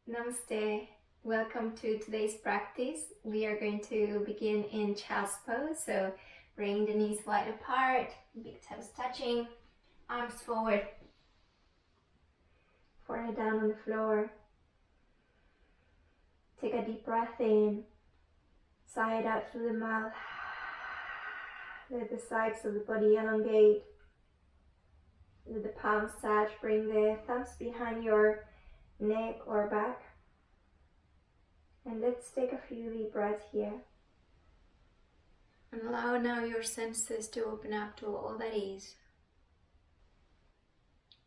Namaste. Welcome to today's practice. We are going to begin in child's pose. So bring the knees wide apart, big toes touching, arms forward, forehead down on the floor. Take a deep breath in, sigh it out through the mouth. Let the sides of the body elongate. Let the palms touch. Bring the thumbs behind your neck or back. And let's take a few deep breaths here. And allow now your senses to open up to all that is.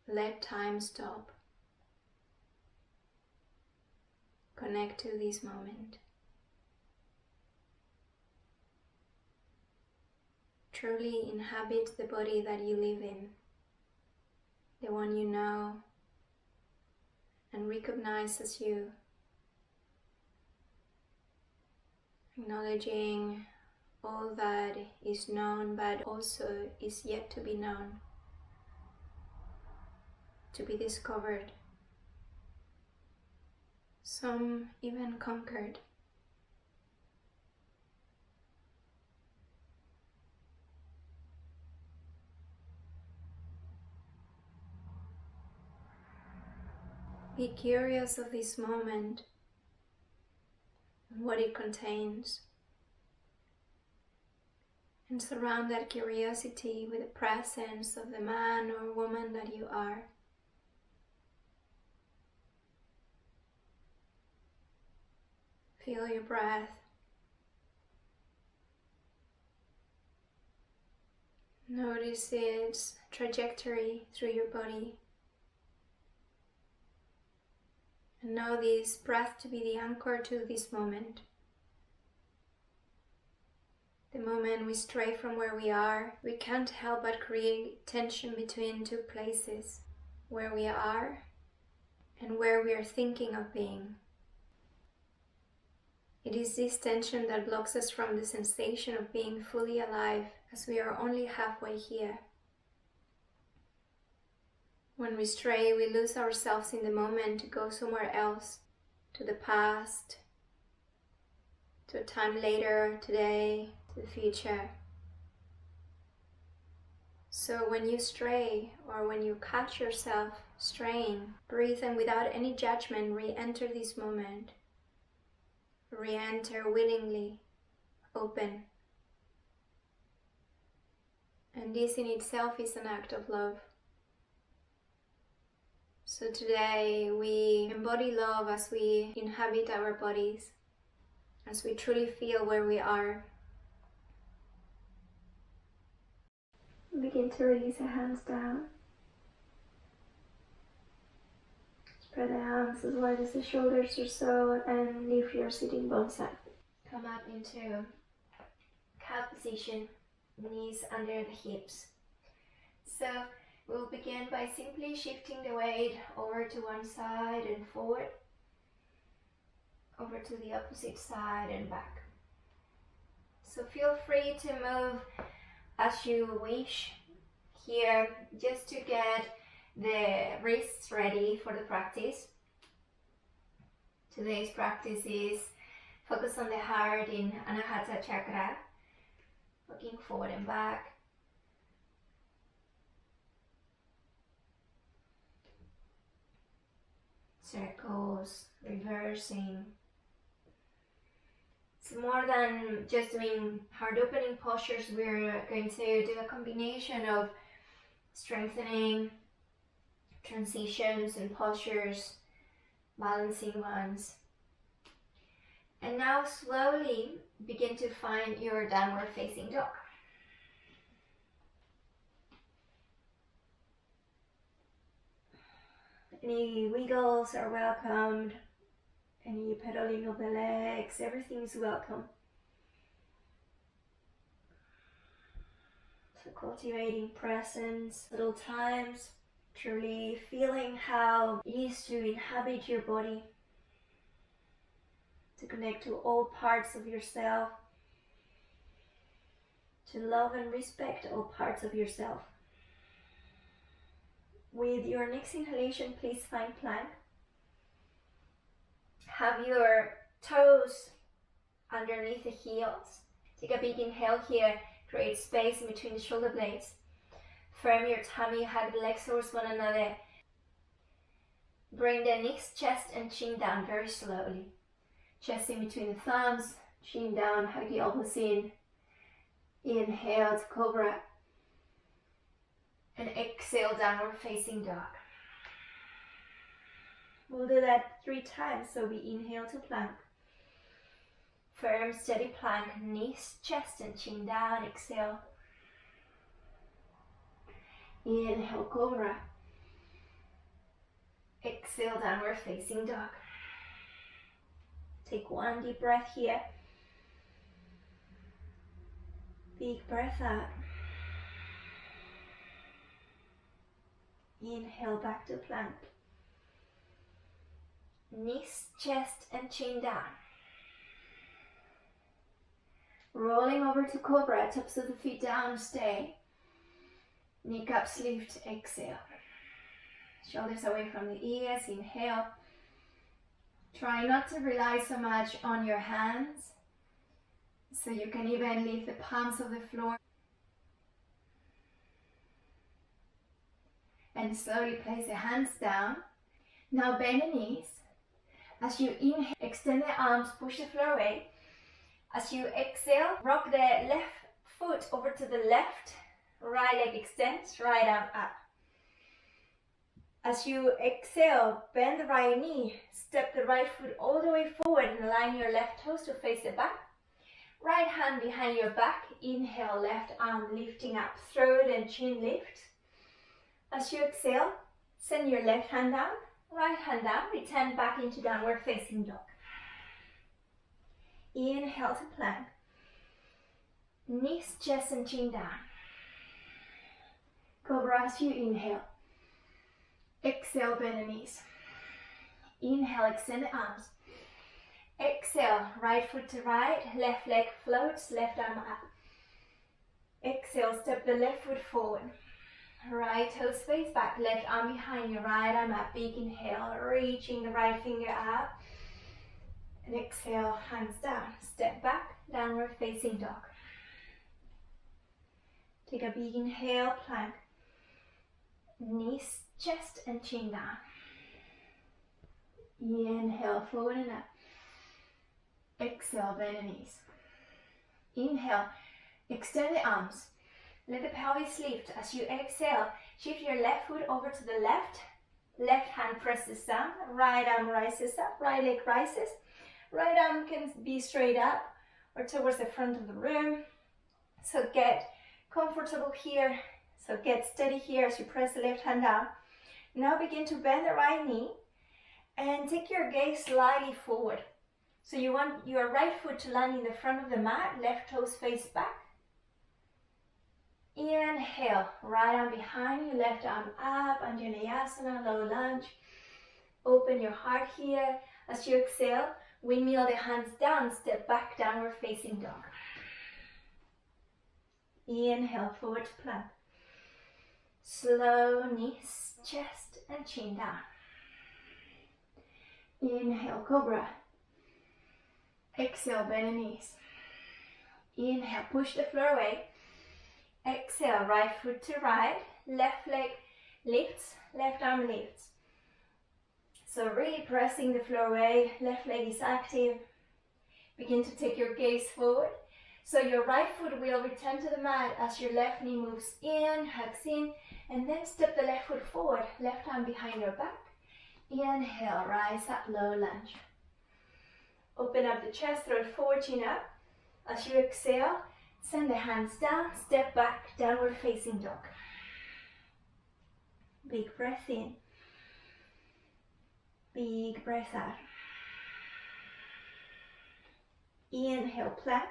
Let time stop. Connect to this moment. Truly inhabit the body that you live in, the one you know and recognize as you. Acknowledging all that is known but also is yet to be known, to be discovered, some even conquered. Be curious of this moment and what it contains, and surround that curiosity with the presence of the man or woman that you are. Feel your breath. Notice its trajectory through your body. And know this breath to be the anchor to this moment. The moment we stray from where we are, we can't help but create tension between two places, where we are and where we are thinking of being. It is this tension that blocks us from the sensation of being fully alive, as we are only halfway here. When we stray, we lose ourselves in the moment to go somewhere else, to the past, to a time later, today, to the future. So when you stray, or when you catch yourself straying, breathe and without any judgment re-enter this moment. Re-enter willingly, open. And this in itself is an act of love. So today we embody love as we inhabit our bodies, as we truly feel where we are. Begin to release the hands down. Spread the arms as wide as the shoulders or so, and lift your sitting bones up. Come up into cow position, knees under the hips. So we'll begin by simply shifting the weight over to one side and forward, over to the opposite side and back. So feel free to move as you wish here, just to get the wrists ready for the practice. Today's practice is focus on the heart in Anahata chakra, looking forward and back. Circles, reversing. It's more than just doing heart opening postures. We're going to do a combination of strengthening, transitions and postures, balancing ones. And now slowly begin to find your downward facing dog. Any wiggles are welcomed, any pedaling of the legs, everything is welcome. So cultivating presence, little times, truly feeling how it is to inhabit your body, to connect to all parts of yourself, to love and respect all parts of yourself. With your next inhalation, please find plank. Have your toes underneath the heels. Take a big inhale here. Create space in between the shoulder blades. Firm your tummy, hug the legs towards one another. Bring the knees, chest and chin down very slowly. Chest in between the thumbs, chin down, hug the elbows in. Inhale to cobra. And exhale, downward facing dog. We'll do that 3 times. So we inhale to plank. Firm, steady plank, knees, chest and chin down. Exhale. Inhale, cobra. Exhale, downward facing dog. Take 1 deep breath here. Big breath out. Inhale, back to plank. Knees, chest and chin down. Rolling over to cobra, tops of the feet down, stay. Kneecaps lift, exhale. Shoulders away from the ears, inhale. Try not to rely so much on your hands, so you can even leave the palms of the floor. And slowly place the hands down. Now bend the knees. As you inhale, extend the arms, push the floor away. As you exhale, rock the left foot over to the left. Right leg extends, right arm up. As you exhale, bend the right knee. Step the right foot all the way forward and align your left toes to face the back. Right hand behind your back. Inhale, left arm lifting up, throat and chin lift. As you exhale, send your left hand down, right hand down, return back into downward facing dog. Inhale to plank. Knees, chest and chin down. Cobra as you inhale. Exhale, bend the knees. Inhale, extend the arms. Exhale, right foot to right, left leg floats, left arm up. Exhale, step the left foot forward. Right toes face back, left arm behind your right arm up. Big inhale, reaching the right finger up. And exhale, hands down. Step back, downward facing dog. Take a big inhale, plank. Knees, chest and chin down. Inhale, forward and up. Exhale, bend the knees. Inhale, extend the arms. Let the pelvis lift. As you exhale, shift your left foot over to the left. Left hand presses down. Right arm rises up. Right leg rises. Right arm can be straight up or towards the front of the room. So get comfortable here. So get steady here as you press the left hand down. Now begin to bend the right knee and take your gaze slightly forward. So you want your right foot to land in the front of the mat, left toes face back. Inhale, right arm behind you, left arm up, Anjaneyasana, low lunge. Open your heart here. As you exhale, windmill the hands down, step back, downward facing dog. Inhale, forward to plank. Slow knees, chest and chin down. Inhale, cobra. Exhale, bend the knees. Inhale, push the floor away. Exhale, right foot to right, left leg lifts, left arm lifts. So really pressing the floor away, left leg is active. Begin to take your gaze forward. So your right foot will return to the mat as your left knee moves in, hugs in, and then step the left foot forward, left arm behind your back. Inhale, rise up, low lunge. Open up the chest, throat forward, chin up. As you exhale, send the hands down, step back, downward facing dog. Big breath in. Big breath out. Inhale, plank.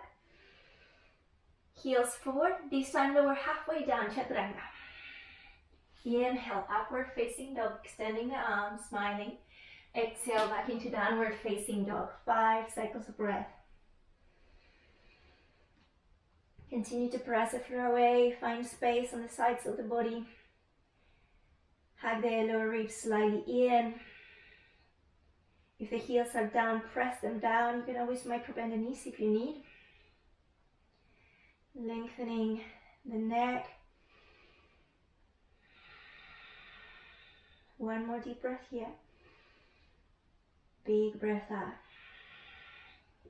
Heels forward, this time lower halfway down, chaturanga. Inhale, upward facing dog, extending the arms, smiling. Exhale, back into downward facing dog. 5 cycles of breath. Continue to press the floor away, find space on the sides of the body. Hug the lower ribs slightly in. If the heels are down, press them down. You can always micro bend the knees if you need. Lengthening the neck. One more deep breath here. Big breath out.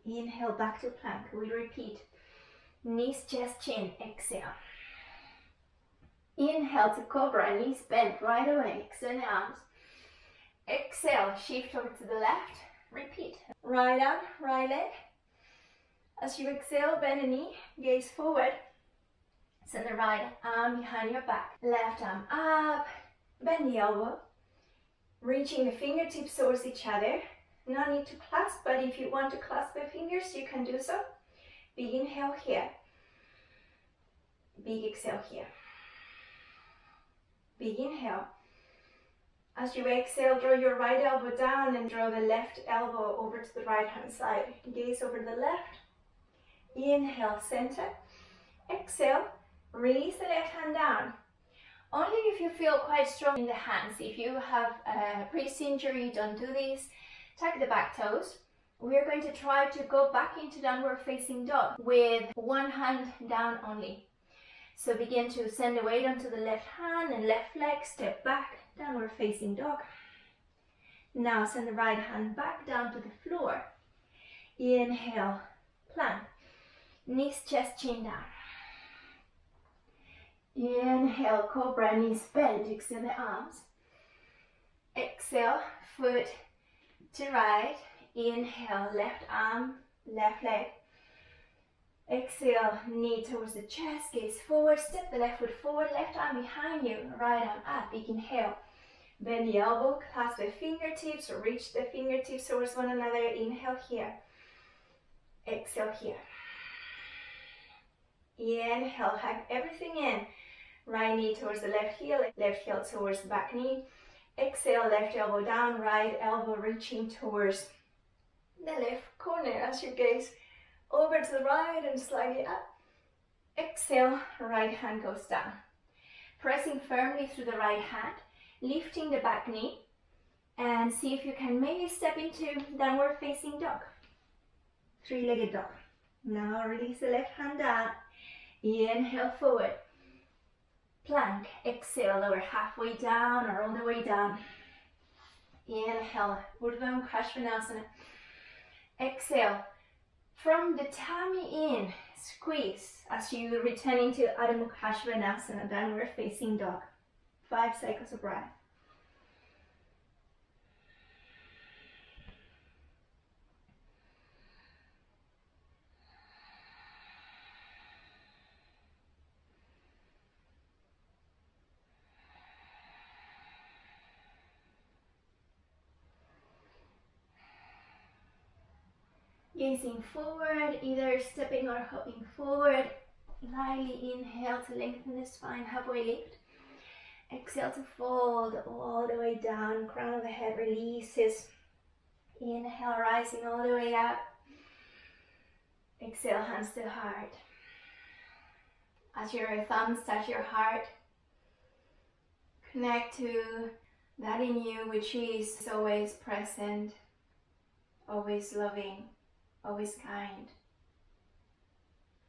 Inhale back to plank. We repeat. Knees, chest, chin. Exhale. Inhale to cobra. Knees bent right away. Extend the arms. Exhale. Shift over to the left. Repeat. Right arm, right leg. As you exhale, bend the knee. Gaze forward. Send the right arm behind your back. Left arm up. Bend the elbow. Reaching the fingertips towards each other. No need to clasp, but if you want to clasp the fingers, you can do so. Big inhale here. Big exhale here. Big inhale. As you exhale, draw your right elbow down and draw the left elbow over to the right hand side. Gaze over the left. Inhale, center. Exhale, release the left hand down. Only if you feel quite strong in the hands. If you have a previous injury, don't do this. Tuck the back toes. We're going to try to go back into downward facing dog with one hand down only. So begin to send the weight onto the left hand and left leg, step back, downward facing dog. Now send the right hand back down to the floor. Inhale, plank. Knees, chest, chin down. Inhale, cobra, knees bent, extend the arms. Exhale, foot to right. Inhale, left arm, left leg. Exhale, knee towards the chest, gaze forward, step the left foot forward, left arm behind you, right arm up. Big inhale. Bend the elbow, clasp the fingertips, or reach the fingertips towards one another. Inhale here. Exhale here. Inhale, hug everything in. Right knee towards the left heel towards the back knee. Exhale, left elbow down, right elbow reaching towards the left corner as you gaze over to the right and slightly up. Exhale, right hand goes down. Pressing firmly through the right hand, lifting the back knee, and see if you can maybe step into downward facing dog. Three-legged dog. Now release the left hand down. Inhale forward. Plank. Exhale, lower halfway down or all the way down. Inhale, Urdhva Mukha. Exhale, from the tummy in, squeeze as you return into Adho Mukha Svanasana, downward facing dog. 5 cycles of breath. Gazing forward, either stepping or hopping forward. Lightly inhale to lengthen the spine, halfway lift. Exhale to fold all the way down, crown of the head releases. Inhale, rising all the way up. Exhale, hands to heart. As your thumbs touch your heart, connect to that in you which is always present, always loving, always kind.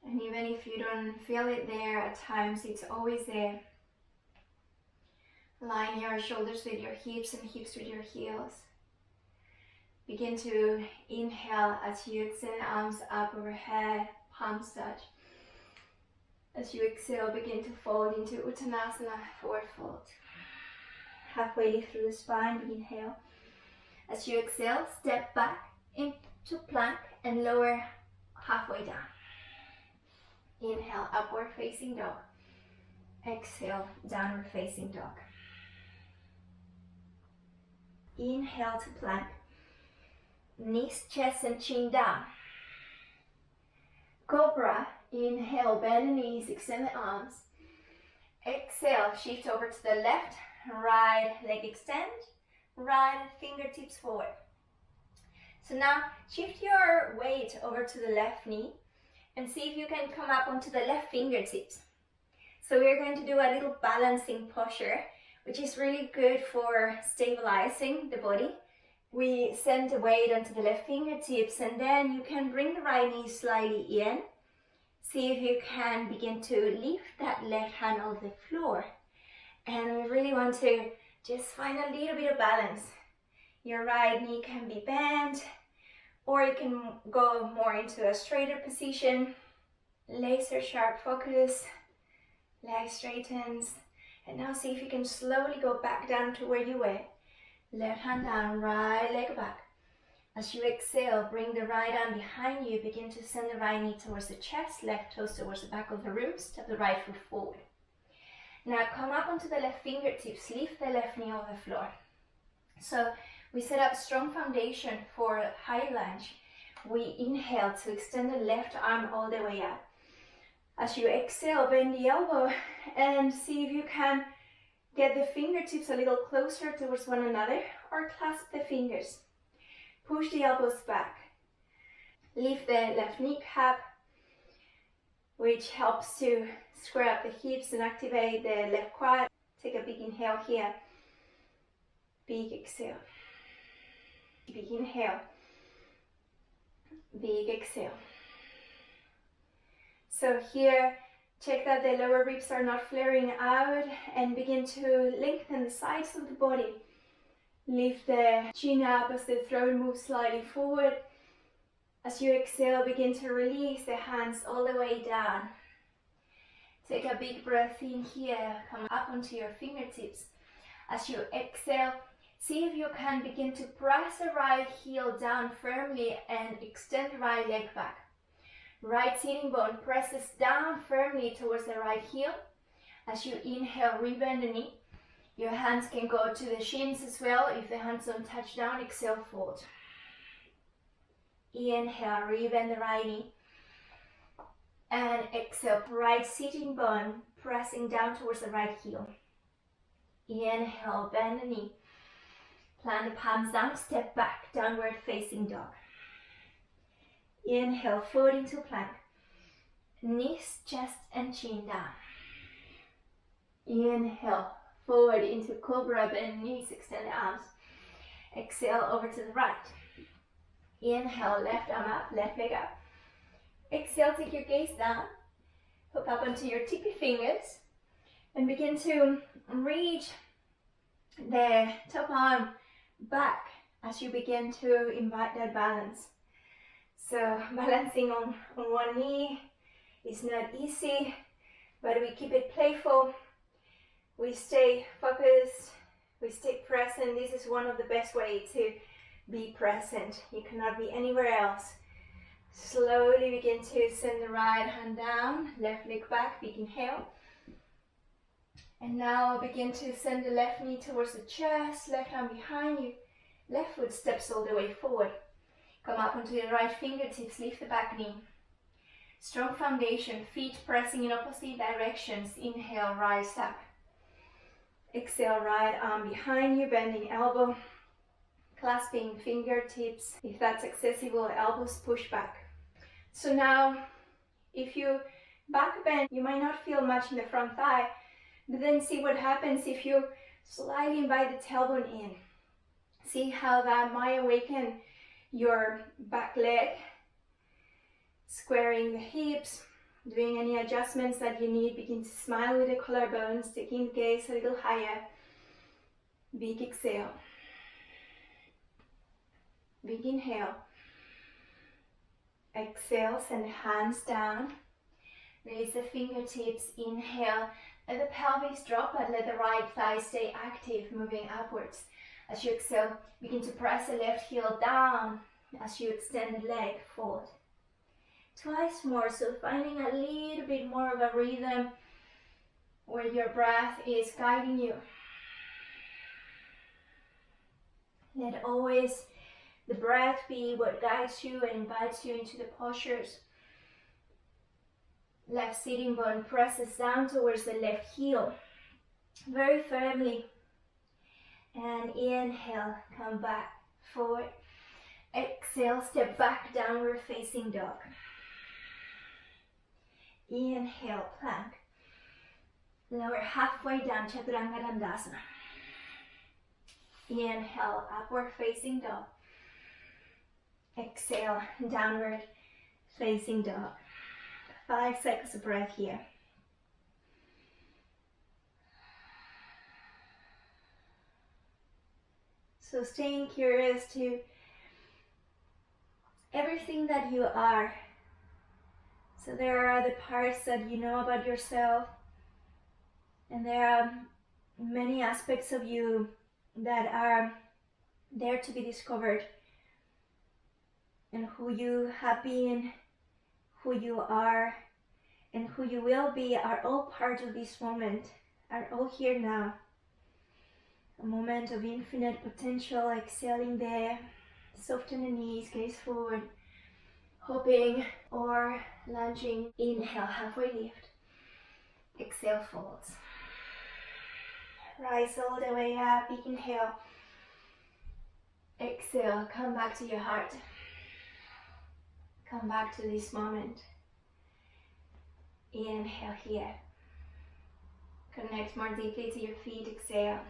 And even if you don't feel it there, at times it's always there. Line your shoulders with your hips and hips with your heels. Begin to inhale as you extend the arms up overhead, palms touch. As you exhale, begin to fold into Uttanasana, forward fold. Halfway lift through the spine, inhale. As you exhale, step back into plank and lower halfway down. Inhale, upward facing dog. Exhale, downward facing dog. Inhale to plank. Knees, chest and chin down. Cobra, inhale, bend the knees, extend the arms. Exhale, shift over to the left, right leg extend, right fingertips forward. So now shift your weight over to the left knee and see if you can come up onto the left fingertips. So we're going to do a little balancing posture, which is really good for stabilizing the body We send the weight onto the left fingertips, and then you can bring the right knee slightly in. See if you can begin to lift that left hand off the floor. And we really want to just find a little bit of balance. Your right knee can be bent, or you can go more into a straighter position. Laser sharp focus, leg straightens. And now see if you can slowly go back down to where you were. Left hand down, right leg back. As you exhale, bring the right arm behind you. Begin to send the right knee towards the chest, left toes towards the back of the room. Step the right foot forward. Now come up onto the left fingertips. Lift the left knee off the floor. So we set up strong foundation for high lunge. We inhale to extend the left arm all the way up. As you exhale, bend the elbow and see if you can get the fingertips a little closer towards one another or clasp the fingers. Push the elbows back. Lift the left kneecap, which helps to square up the hips and activate the left quad. Take a big inhale here. Big exhale. Big inhale. Big exhale. So here, check that the lower ribs are not flaring out and begin to lengthen the sides of the body. Lift the chin up as the throat moves slightly forward. As you exhale, begin to release the hands all the way down. Take a big breath in here. Come up onto your fingertips. As you exhale, see if you can begin to press the right heel down firmly and extend the right leg back. Right sitting bone presses down firmly towards the right heel. As you inhale, rebend the knee. Your hands can go to the shins as well. If the hands don't touch down, exhale, fold. Inhale, rebend the right knee. And exhale, right sitting bone pressing down towards the right heel. Inhale, bend the knee. Plant the palms down, step back, downward facing dog. Inhale, fold into plank. Knees, chest, and chin down. Inhale, forward into cobra, bend knees, extend the arms. Exhale, over to the right. Inhale, left arm up, left leg up. Exhale, take your gaze down. Hook up onto your tippy fingers. And begin to reach the top arm back as you begin to invite that balance. So balancing on one knee is not easy, but we keep it playful. We stay focused, we stay present. This is one of the best ways to be present. You cannot be anywhere else. Slowly begin to send the right hand down, left leg back, big inhale. And now begin to send the left knee towards the chest, left arm behind you, left foot steps all the way forward. Come up onto your right fingertips, lift the back knee. Strong foundation, feet pressing in opposite directions. Inhale, rise up. Exhale, right arm behind you, bending elbow, clasping fingertips. If that's accessible, elbows push back. So now, if you back bend, you might not feel much in the front thigh, but then see what happens if you slightly invite the tailbone in. See how that might awaken your back leg, squaring the hips, doing any adjustments that you need. Begin to smile with the collarbones, taking the gaze a little higher. Big exhale. Big inhale. Exhale, send the hands down. Raise the fingertips, inhale. Let the pelvis drop, but let the right thigh stay active, moving upwards. As you exhale, begin to press the left heel down. As you extend the leg, fold. Twice more, so finding a little bit more of a rhythm where your breath is guiding you. Let always the breath be what guides you and invites you into the postures. Left sitting bone presses down towards the left heel, very firmly. And inhale, come back, forward. Exhale, step back, downward facing dog. Inhale, plank. Lower halfway down, Chaturanga Dandasana. Inhale, upward facing dog. Exhale, downward facing dog. 5 seconds of breath here. So staying curious to everything that you are. So there are the parts that you know about yourself, and there are many aspects of you that are there to be discovered. And who you have been, who you are, and who you will be are all part of this moment, are all here now. A moment of infinite potential. Exhaling there, soften the knees, gaze forward, hopping or lunging. Inhale, halfway lift. Exhale, folds. Rise all the way up, big inhale. Exhale, come back to your heart. Come back to this moment. Inhale here. Connect more deeply to your feet, exhale.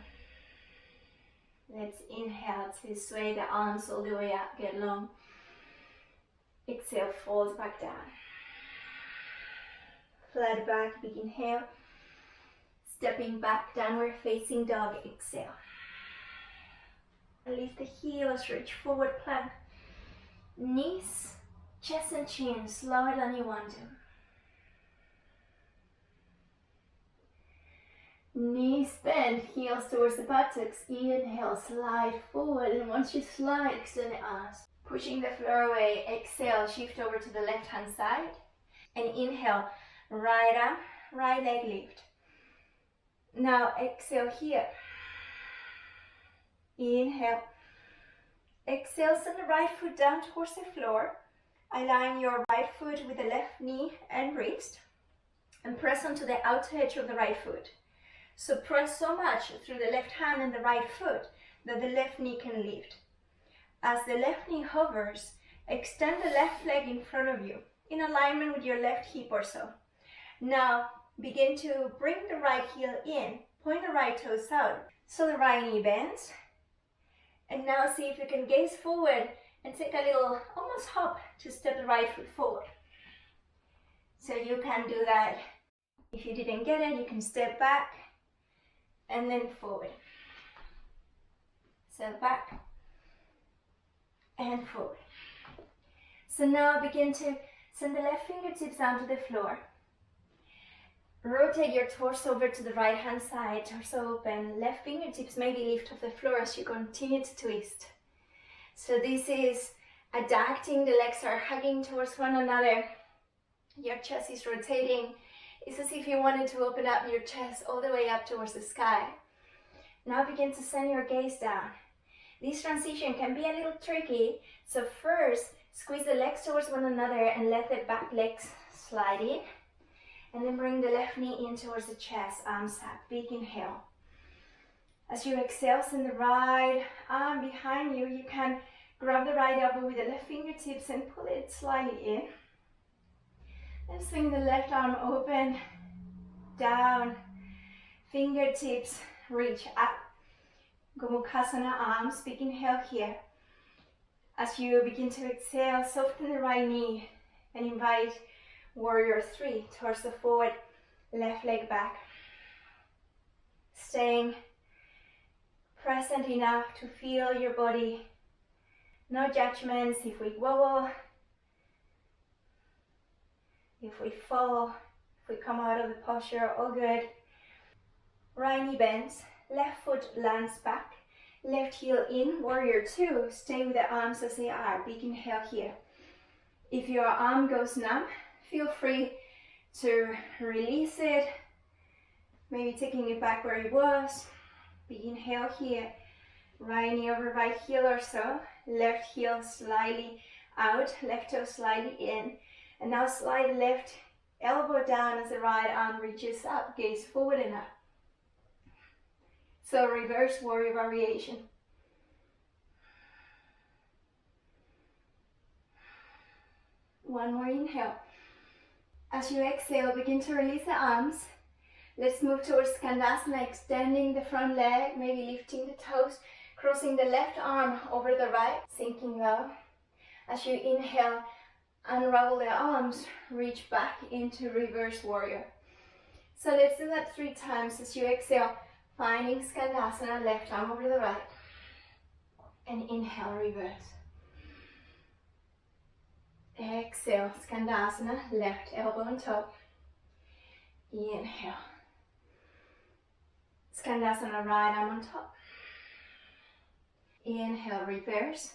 Let's inhale to sway the arms all the way up, get long. Exhale, fold back down. Flat back, big inhale. Stepping back, downward facing dog, exhale. Lift the heels, reach forward plank. Knees, chest and chin, slower than you want to. Knees bend, heels towards the buttocks. Inhale, slide forward, and once you slide, extend the arms. Pushing the floor away, exhale, shift over to the left hand side. And inhale, right arm, right leg lift. Now exhale here. Inhale. Exhale, send the right foot down towards the floor. Align your right foot with the left knee and wrist. And press onto the outer edge of the right foot. So press so much through the left hand and the right foot that the left knee can lift. As the left knee hovers, extend the left leg in front of you, in alignment with your left hip or so. Now, begin to bring the right heel in, point the right toes out, so the right knee bends. And now see if you can gaze forward and take a little, almost hop, to step the right foot forward. So you can do that. If you didn't get it, you can step back and then forward. So back and forward. So now begin to send the left fingertips down to the floor. Rotate your torso over to the right hand side, torso open. Left fingertips maybe lift off the floor as you continue to twist. So this is adapting, the legs are hugging towards one another. Your chest is rotating. It's as if you wanted to open up your chest all the way up towards the sky. Now begin to send your gaze down. This transition can be a little tricky, so first squeeze the legs towards one another and let the back legs slide in. And then bring the left knee in towards the chest, arms up, big inhale. As you exhale, send the right arm behind you. You can grab the right elbow with the left fingertips and pull it slightly in. And swing the left arm open, down, fingertips reach up. Gomukhasana arms, big inhale here. As you begin to exhale, soften the right knee and invite Warrior 3, torso forward, left leg back. Staying present enough to feel your body. No judgments if we wobble, if we fall, if we come out of the posture, all good. Right knee bends, left foot lands back, left heel in, Warrior 2. Stay with the arms as they are, big inhale here. If your arm goes numb, feel free to release it, maybe taking it back where it was. Big inhale here, right knee over right heel or so, left heel slightly out, left toe slightly in, and now slide left elbow down as the right arm reaches up, gaze forward and up. So reverse warrior variation. One more inhale. As you exhale, begin to release the arms. Let's move towards Skandasana, extending the front leg, maybe lifting the toes, Crossing the left arm over the right, sinking low. As you inhale, unravel the arms, reach back into reverse warrior. So let's do that 3 times. As you exhale, finding Skandasana, left arm over the right. And inhale, reverse. Exhale, Skandasana, left elbow on top. Inhale. Skandasana, right arm on top. Inhale, reverse.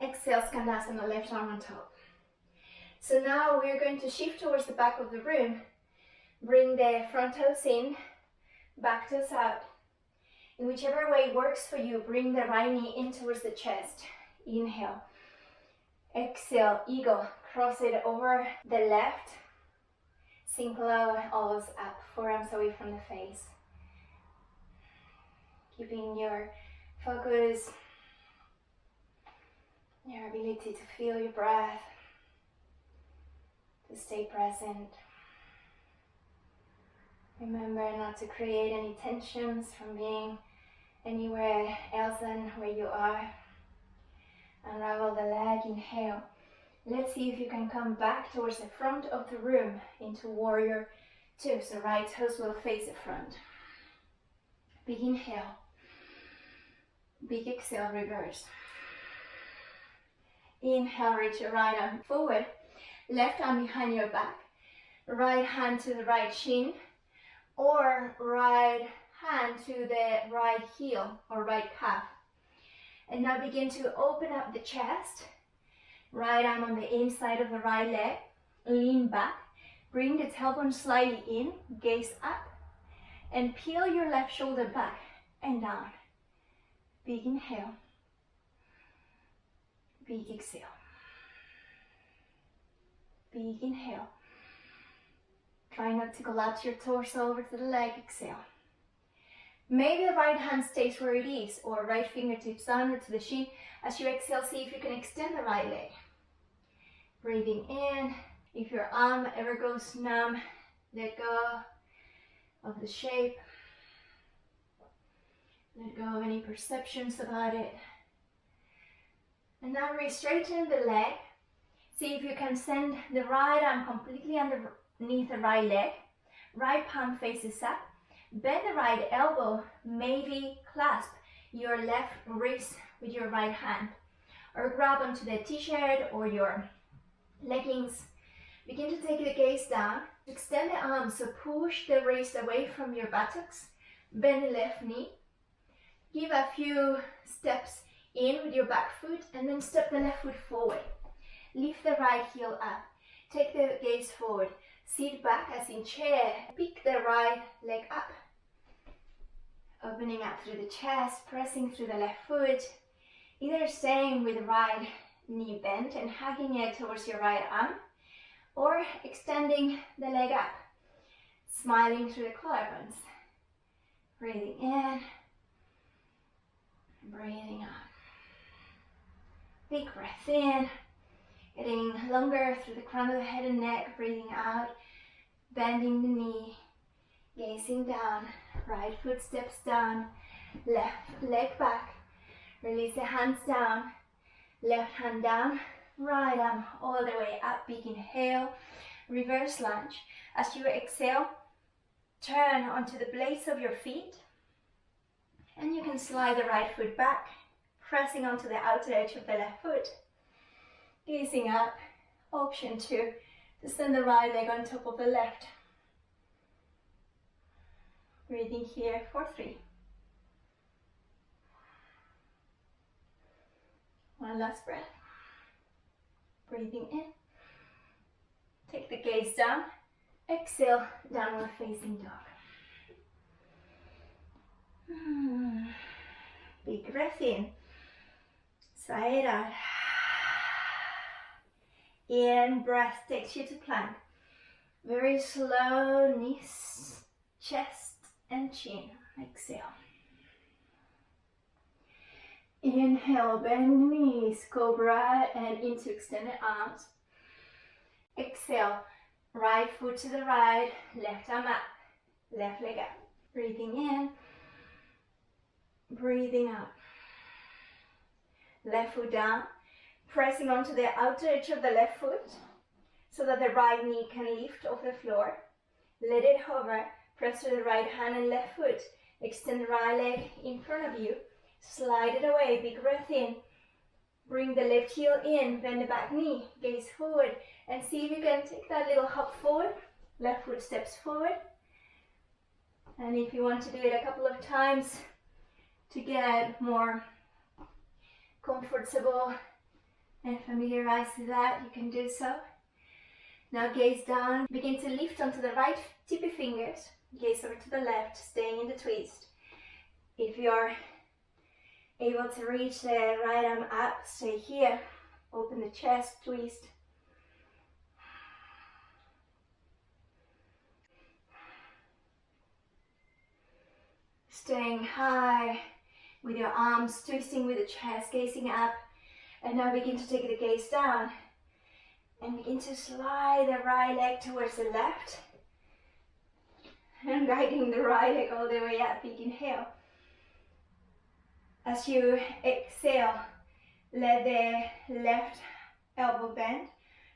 Exhale, Skandasana, left arm on top. So now we're going to shift towards the back of the room. Bring the front toes in, back toes out. In whichever way works for you, bring the right knee in towards the chest. Inhale. Exhale, eagle. Cross it over the left. Sink low, elbows up, forearms away from the face. Keeping your focus, your ability to feel your breath, to stay present. Remember not to create any tensions from being anywhere else than where you are. Unravel the leg, inhale. Let's see if you can come back towards the front of the room into warrior 2. So right toes will face the front. Big inhale. Big exhale, reverse. Inhale, reach your right arm forward. Left arm behind your back. Right hand to the right shin. Or right hand to the right heel or right calf. And now begin to open up the chest. Right arm on the inside of the right leg. Lean back. Bring the tailbone slightly in. Gaze up. And peel your left shoulder back and down. Big inhale. Big exhale. Big inhale. Try not to collapse your torso over to the leg. Exhale. Maybe the right hand stays where it is, or right fingertips down or to the shin. As you exhale, see if you can extend the right leg. Breathing in. If your arm ever goes numb, let go of the shape. Let go of any perceptions about it. And now re-straighten the leg. See if you can send the right arm completely underneath the right leg. Right palm faces up. Bend the right elbow, maybe clasp your left wrist with your right hand. Or grab onto the t-shirt or your leggings. Begin to take the gaze down. Extend the arms, so push the wrist away from your buttocks. Bend the left knee. Give a few steps in with your back foot and then step the left foot forward. Lift the right heel up. Take the gaze forward. Sit back as in chair. Pick the right leg up. Opening up through the chest, pressing through the left foot. Either staying with the right knee bent and hugging it towards your right arm, or extending the leg up, smiling through the collarbones. Breathing in, breathing out. Big breath in, getting longer through the crown of the head and neck, breathing out, bending the knee, gazing down, right foot steps down, left leg back, release the hands down, left hand down, right arm all the way up, big inhale, reverse lunge. As you exhale, turn onto the blades of your feet, and you can slide the right foot back, pressing onto the outer edge of the left foot. Gazing up, option 2, to send the right leg on top of the left. Breathing here for 3. One last breath. Breathing in. Take the gaze down. Exhale, downward facing dog. Big breath in. Sigh it out. In, breath takes you to plank. Very slow, knees, chest and chin. Exhale. Inhale, bend the knees, cobra and into extended arms. Exhale, right foot to the right, left arm up, left leg up. Breathing in. Breathing out. Left foot down, pressing onto the outer edge of the left foot so that the right knee can lift off the floor. Let it hover, press to the right hand and left foot. Extend the right leg in front of you. Slide it away, big breath in. Bring the left heel in, bend the back knee, gaze forward, and see if you can take that little hop forward. Left foot steps forward. And if you want to do it a couple of times to get more comfortable and familiarized with that, you can do so. Now gaze down, begin to lift onto the right tippy fingers, gaze over to the left, staying in the twist. If you're able to reach the right arm up, stay here, open the chest, twist. Staying high with your arms twisting with the chest, gazing up, and now begin to take the gaze down and begin to slide the right leg towards the left and guiding the right leg all the way up. Big inhale. As you exhale, let the left elbow bend,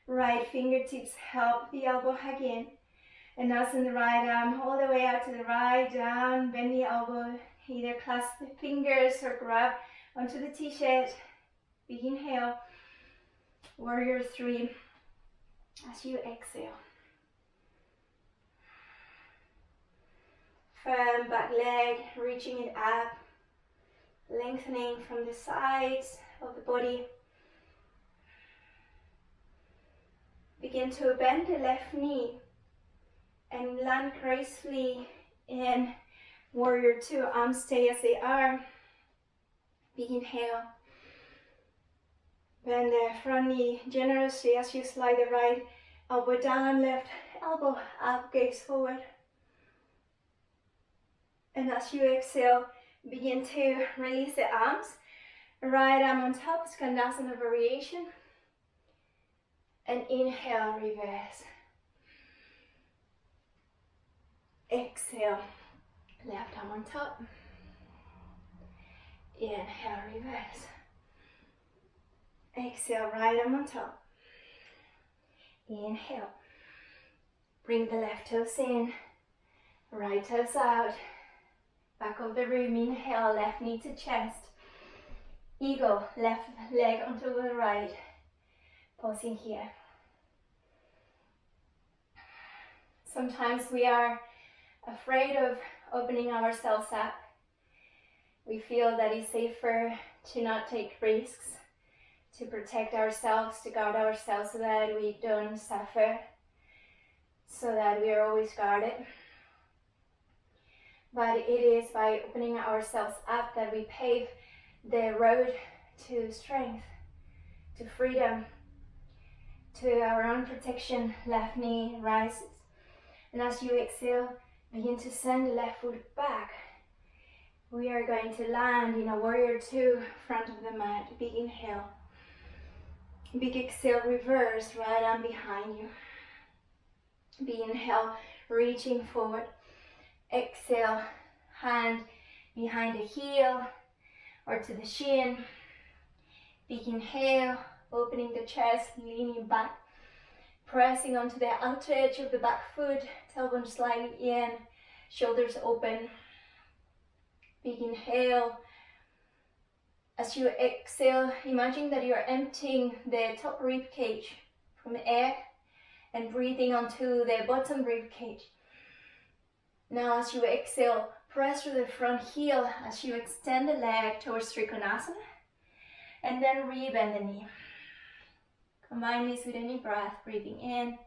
right fingertips help the elbow hug in. And now send the right arm all the way out to the right, down, bend the elbow, either clasp the fingers or grab onto the t-shirt. Big inhale, warrior 3, as you exhale. Firm back leg, reaching it up, lengthening from the sides of the body. Begin to bend the left knee and land gracefully in warrior 2. Arms stay as they are. Big inhale. Bend the front knee generously as you slide the right elbow down, left elbow up, gaze forward. And as you exhale, begin to release the arms. Right arm on top, Skandasana variation. And inhale, reverse. Exhale, left arm on top. Inhale, reverse. Exhale, right arm on top. Inhale. Bring the left toes in, right toes out. Back of the room, inhale, left knee to chest. Eagle, left leg onto the right. Pausing here. Sometimes we are afraid of opening ourselves up. We feel that it's safer to not take risks, to protect ourselves, to guard ourselves so that we don't suffer, so that we are always guarded. But it is by opening ourselves up that we pave the road to strength, to freedom, to our own protection. Left knee rises. And as you exhale, begin to send the left foot back. We are going to land in a warrior 2, front of the mat. Big inhale. Big exhale, reverse, right arm behind you. Big inhale, reaching forward. Exhale, hand behind the heel or to the shin. Big inhale, opening the chest, leaning back. Pressing onto the outer edge of the back foot, tailbone slightly in, shoulders open. Big inhale. As you exhale, imagine that you are emptying the top rib cage from air and breathing onto the bottom rib cage. Now as you exhale, press to the front heel as you extend the leg towards Trikonasana and then re-bend the knee. Combine this with any breath, breathing in,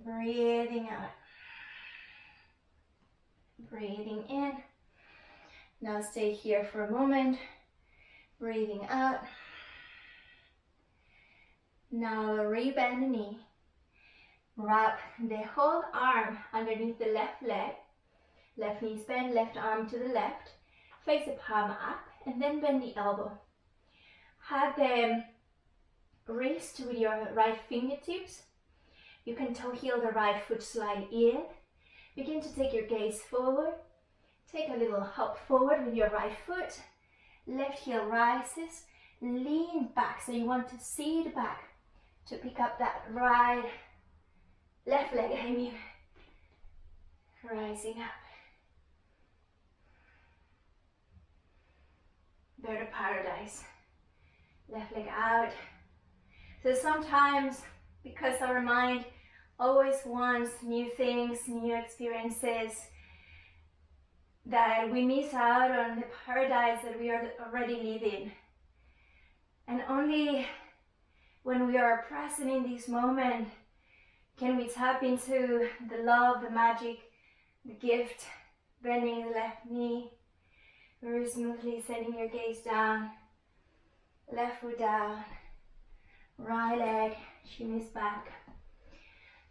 breathing out, breathing in. Now stay here for a moment, breathing out. Now re-bend the knee. Wrap the whole arm underneath the left leg. Left knee bend, left arm to the left. Face the palm up and then bend the elbow. Hug the wrist with your right fingertips. You can toe heel the right foot, slide in. Begin to take your gaze forward. Take a little hop forward with your right foot. Left heel rises. Lean back, so you want to seat back to pick up that left leg, I mean, rising up. Bird of paradise. Left leg out. So sometimes, because our mind always wants new things, new experiences, that we miss out on the paradise that we are already living. And only when we are present in this moment can we tap into the love, the magic, the gift. Bending the left knee, very smoothly sending your gaze down, left foot down, right leg shimmies back,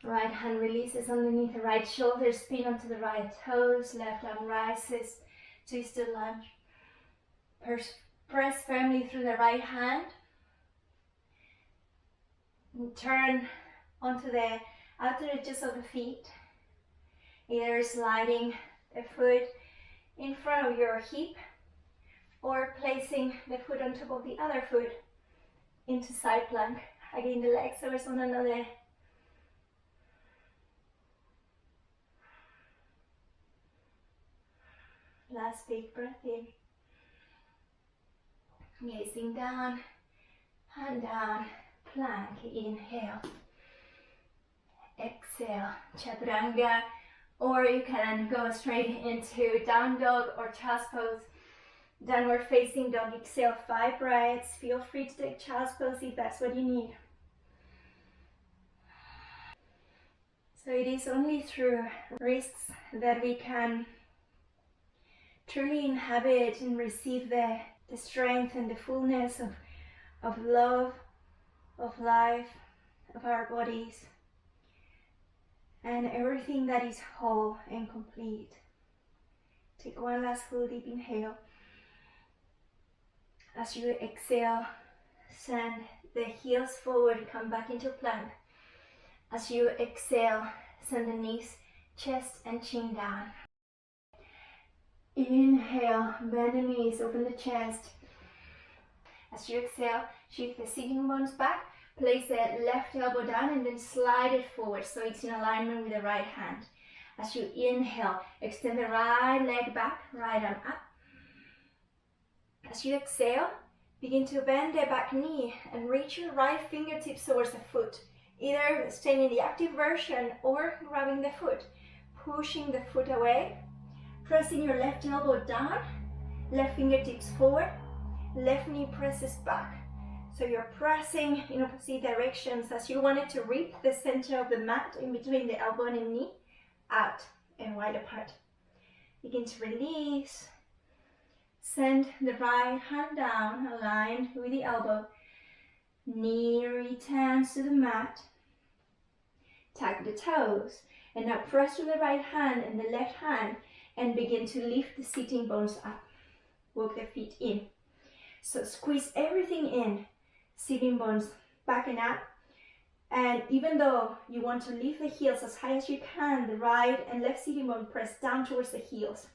right hand releases underneath the right shoulder, spin onto the right toes, left arm rises, twisted lunge. Press firmly through the right hand, and turn onto the outer edges of the feet, either sliding the foot in front of your hip or placing the foot on top of the other foot into side plank. Again, the legs over one another. Last big breath in. Gazing down, hand down, plank, inhale. Exhale, chaturanga, or you can go straight into down dog or child's pose. Downward facing dog, exhale 5 breaths. Feel free to take child's pose if that's what you need. So it is only through risks that we can truly inhabit and receive the strength and the fullness of love, of life, of our bodies, and everything that is whole and complete. Take one last full deep inhale. As you exhale, send the heels forward, come back into plank. As you exhale, send the knees, chest and chin down. Inhale, bend the knees, open the chest. As you exhale, shift the sitting bones back, place the left elbow down and then slide it forward so it's in alignment with the right hand. As you inhale, extend the right leg back, right arm up. As you exhale, begin to bend the back knee and reach your right fingertips towards the foot, either staying in the active version or grabbing the foot, pushing the foot away, pressing your left elbow down, left fingertips forward, left knee presses back. So you're pressing in opposite directions as you wanted to rip the center of the mat in between the elbow and the knee out and wide apart. Begin to release. Send the right hand down, aligned with the elbow. Knee returns to the mat. Tag the toes. And now press to the right hand and the left hand and begin to lift the sitting bones up. Walk the feet in. So squeeze everything in. Sitting bones back and up. And even though you want to lift the heels as high as you can, the right and left sitting bone press down towards the heels.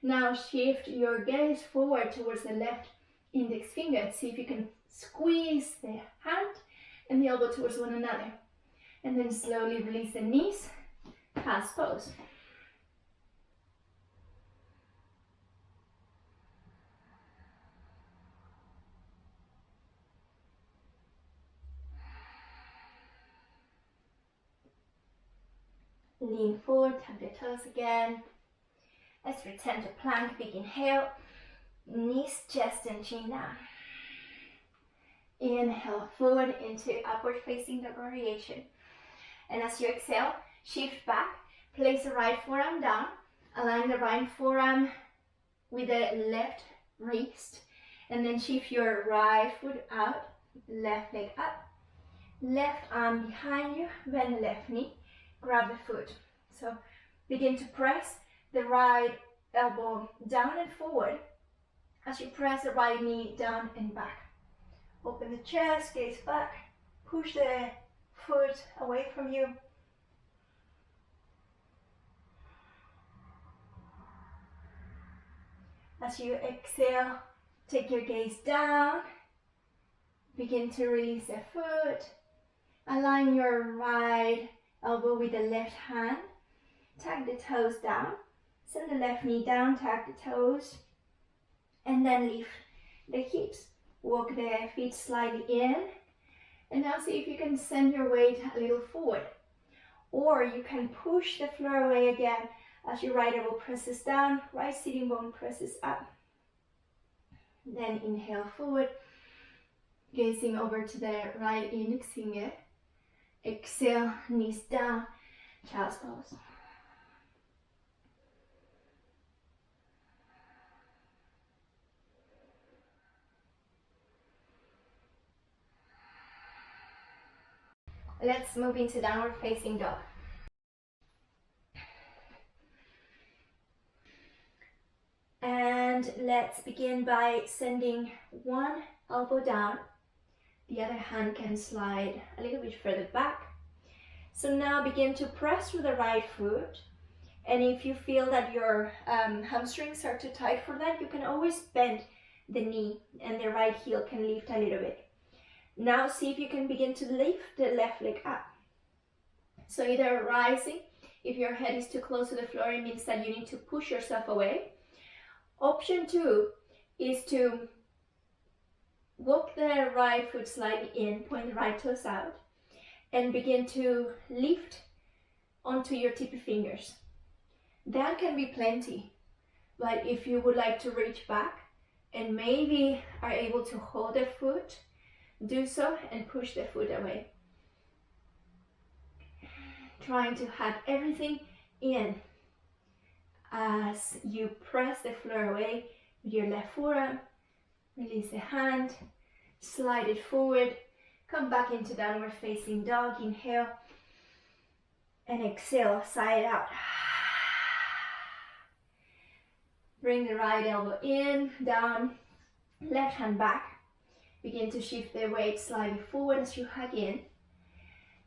Now shift your gaze forward towards the left index finger. See if you can squeeze the hand and the elbow towards one another. And then slowly release the knees, child's pose. Lean forward, tap the toes again. Let's return to plank, big inhale. Knees, chest and chin down. Inhale forward into upward facing dog variation. And as you exhale, shift back, place the right forearm down, align the right forearm with the left wrist, and then shift your right foot out, left leg up, left arm behind you, bend the left knee, grab the foot. So begin to press the right elbow down and forward as you press the right knee down and back. Open the chest, gaze back, push the foot away from you. As you exhale, take your gaze down. Begin to release the foot. Align your right elbow with the left hand. Tag the toes down. Send the left knee down, tag the toes. And then lift the hips. Walk the feet slightly in. And now see if you can send your weight a little forward. Or you can push the floor away again as your right elbow presses down, right sitting bone presses up. Then inhale forward, gazing over to the right index finger. Exhale, knees down, child's pose. Let's move into downward facing dog. And let's begin by sending one elbow down. The other hand can slide a little bit further back. So now begin to press through the right foot. And if you feel that your hamstrings are too tight for that, you can always bend the knee and the right heel can lift a little bit. Now see if you can begin to lift the left leg up. So either rising, if your head is too close to the floor, it means that you need to push yourself away. Option 2 is to walk the right foot slightly in, point the right toes out, and begin to lift onto your tippy fingers. That can be plenty, but if you would like to reach back and maybe are able to hold the foot, do so and push the foot away. Trying to have everything in as you press the floor away with your left forearm. Release the hand, slide it forward, come back into downward facing dog. Inhale and exhale, side out. Bring the right elbow in, down, left hand back. Begin to shift the weight slightly forward as you hug in.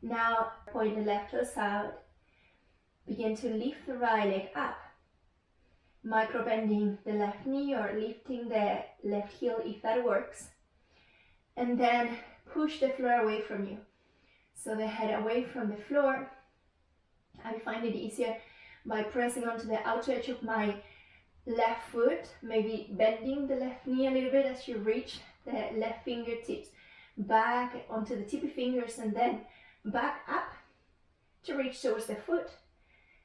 Now point the left toes out. Begin to lift the right leg up. Micro bending the left knee or lifting the left heel if that works. And then push the floor away from you. So the head away from the floor. I find it easier by pressing onto the outer edge of my left foot, maybe bending the left knee a little bit as you reach the left fingertips back onto the tippy fingers and then back up to reach towards the foot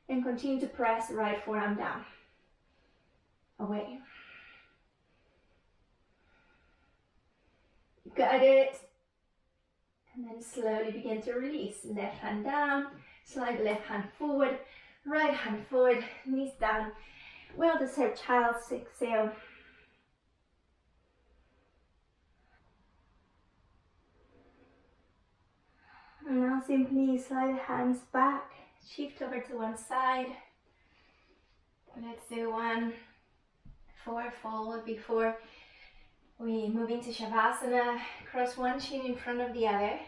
and continue to press the right forearm down. Away. You got it. And then slowly begin to release. Left hand down, slide the left hand forward, right hand forward, knees down. Well deserved child's exhale. And now simply slide the hands back, shift over to one side. Let's do one forward fold before we move into Shavasana. Cross one shin in front of the other.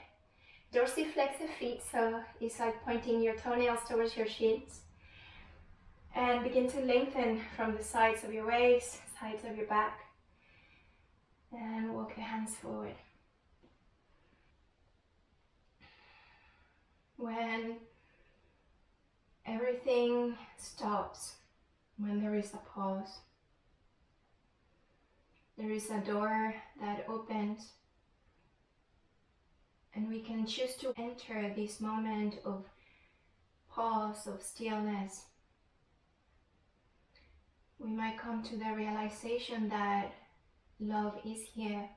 Dorsiflex the feet, so it's like pointing your toenails towards your shins. And begin to lengthen from the sides of your waist, sides of your back. And walk the hands forward. When everything stops, when there is a pause, there is a door that opens, and we can choose to enter this moment of pause, of stillness. We might come to the realization that love is here.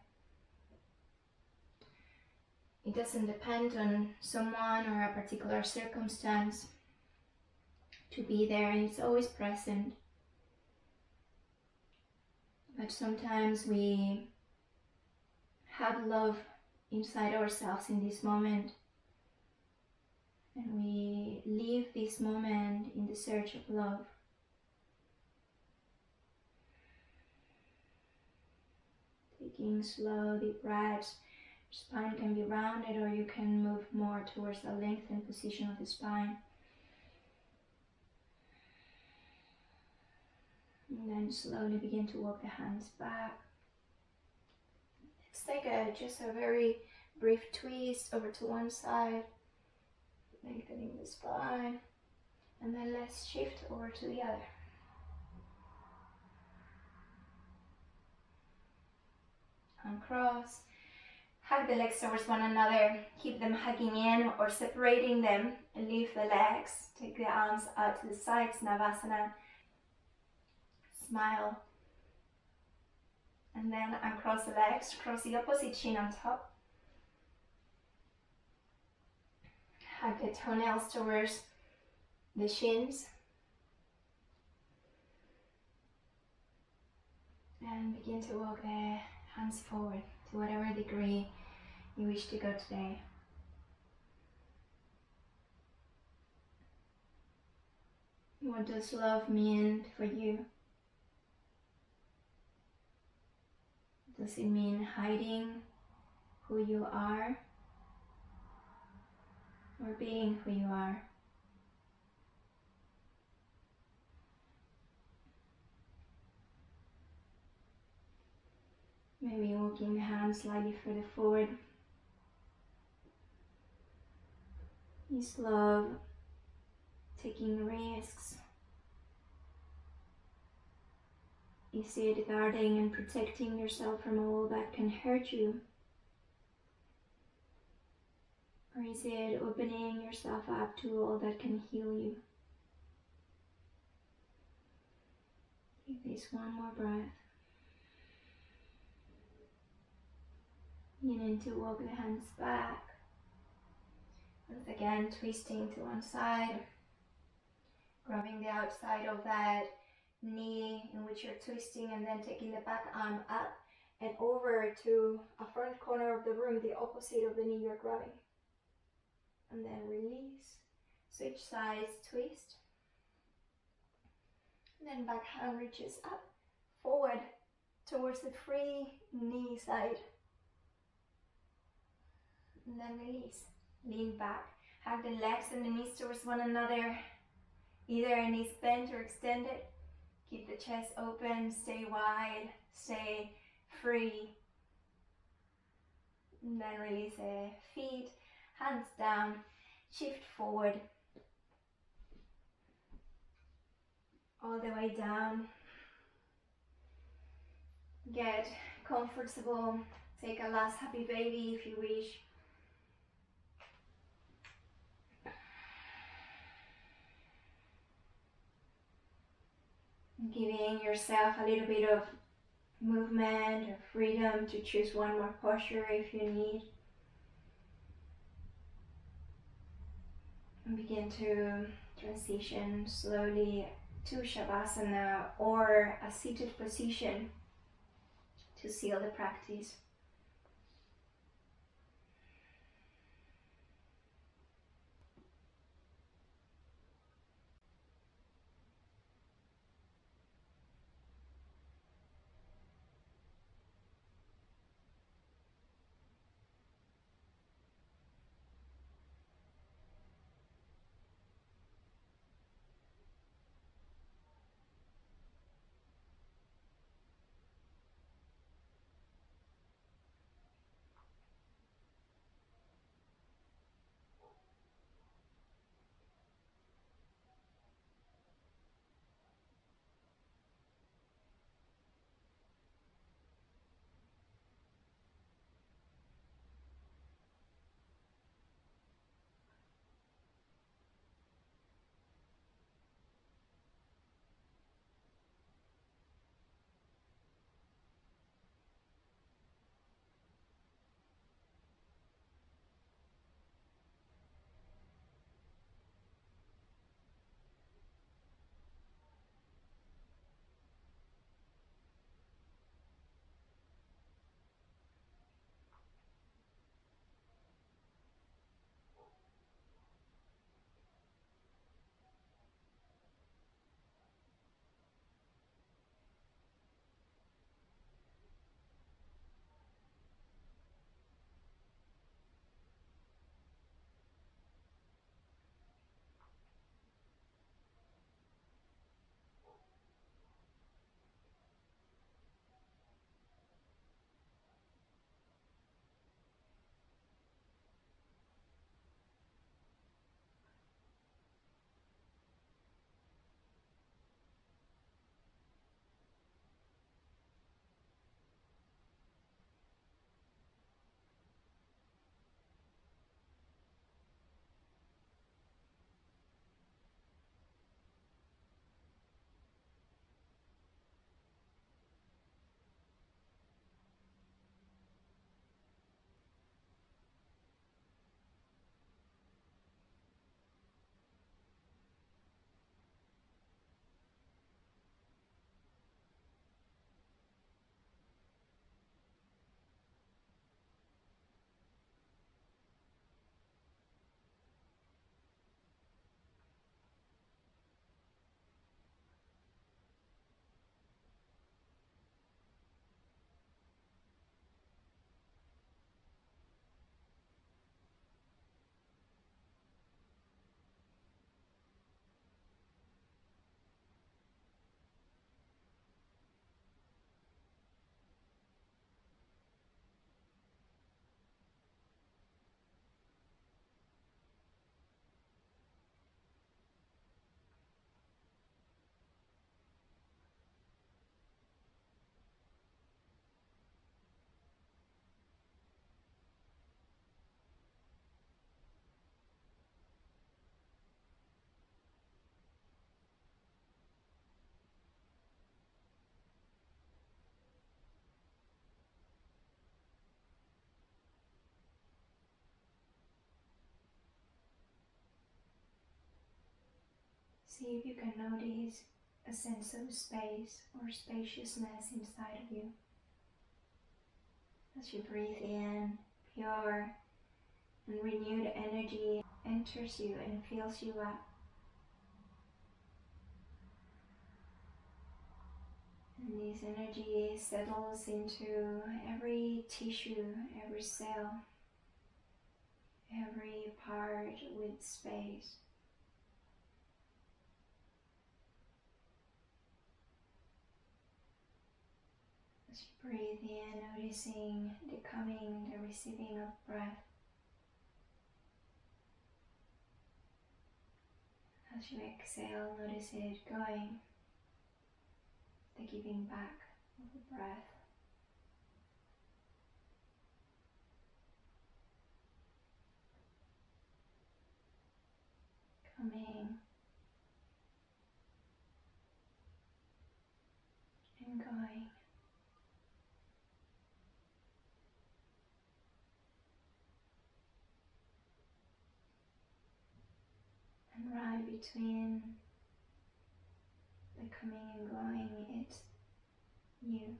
It doesn't depend on someone or a particular circumstance to be there, and it's always present. But sometimes we have love inside ourselves in this moment, and we leave this moment in the search of love. Taking slow, deep breaths. Your spine can be rounded, or you can move more towards the lengthened position of the spine. And then slowly begin to walk the hands back. Let's take just a very brief twist over to one side, lengthening the spine, and then let's shift over to the other. Uncross, hug the legs towards one another, keep them hugging in or separating them, and lift the legs, take the arms out to the sides, Navasana, smile, and then uncross the legs, cross the opposite shin on top, hug the toenails towards the shins, and begin to walk the hands forward to whatever degree you wish to go today. What does love mean for you? Does it mean hiding who you are or being who you are? Maybe walking the hands slightly further forward. Is love taking risks? Is it guarding and protecting yourself from all that can hurt you? Or is it opening yourself up to all that can heal you? Give this one more breath. Beginning to walk the hands back. Once again, twisting to one side, grabbing the outside of that knee in which you're twisting, and then taking the back arm up and over to a front corner of the room, the opposite of the knee you're grabbing. And then release, switch sides, twist. And then back hand reaches up, forward towards the free knee side. And then release, lean back, hug the legs and the knees towards one another, either knees bent or extended. Keep the chest open, stay wide, stay free. And then release the feet, hands down, shift forward, all the way down. Get comfortable, take a last happy baby if you wish. Giving yourself a little bit of movement or freedom to choose one more posture if you need. And begin to transition slowly to Shavasana or a seated position to seal the practice. See if you can notice a sense of space or spaciousness inside of you. As you breathe in, pure and renewed energy enters you and fills you up. And this energy settles into every tissue, every cell, every part with space. As you breathe in, noticing the coming, the receiving of breath. As you exhale, notice it going, the giving back of the breath. Coming and going. And right between the coming and going, it's you.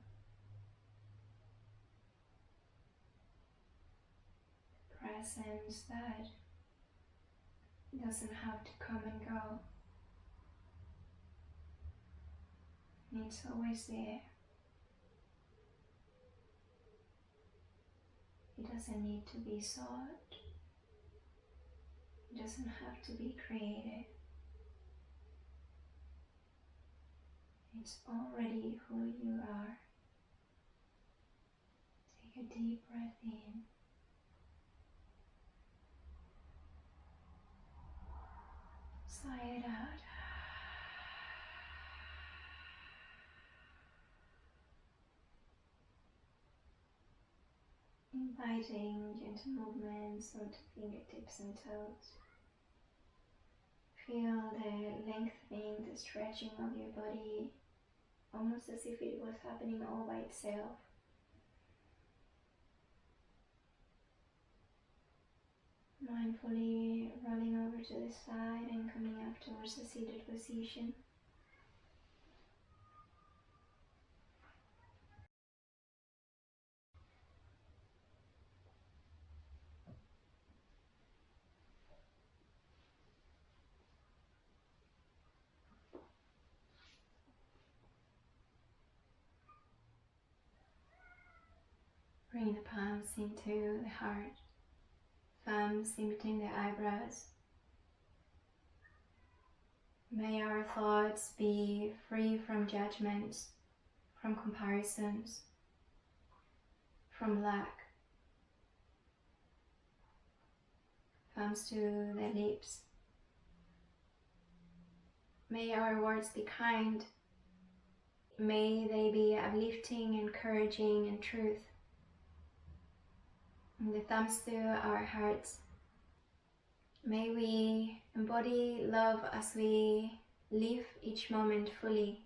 The presence that doesn't have to come and go. It's always there. It doesn't need to be sought. It doesn't have to be created. It's already who you are. Take a deep breath in. Sigh it out. Inviting gentle movements onto fingertips and toes. Feel the lengthening, the stretching of your body, almost as if it was happening all by itself. Mindfully rolling over to the side and coming up towards the seated position. Bring the palms into the heart, thumbs in between the eyebrows. May our thoughts be free from judgments, from comparisons, from lack. Thumbs to the lips. May our words be kind. May they be uplifting, encouraging, and truth. And the thumbs to our hearts. May we embody love as we live each moment fully.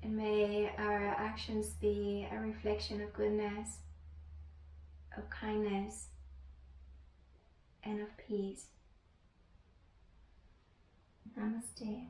And may our actions be a reflection of goodness, of kindness, and of peace. Namaste.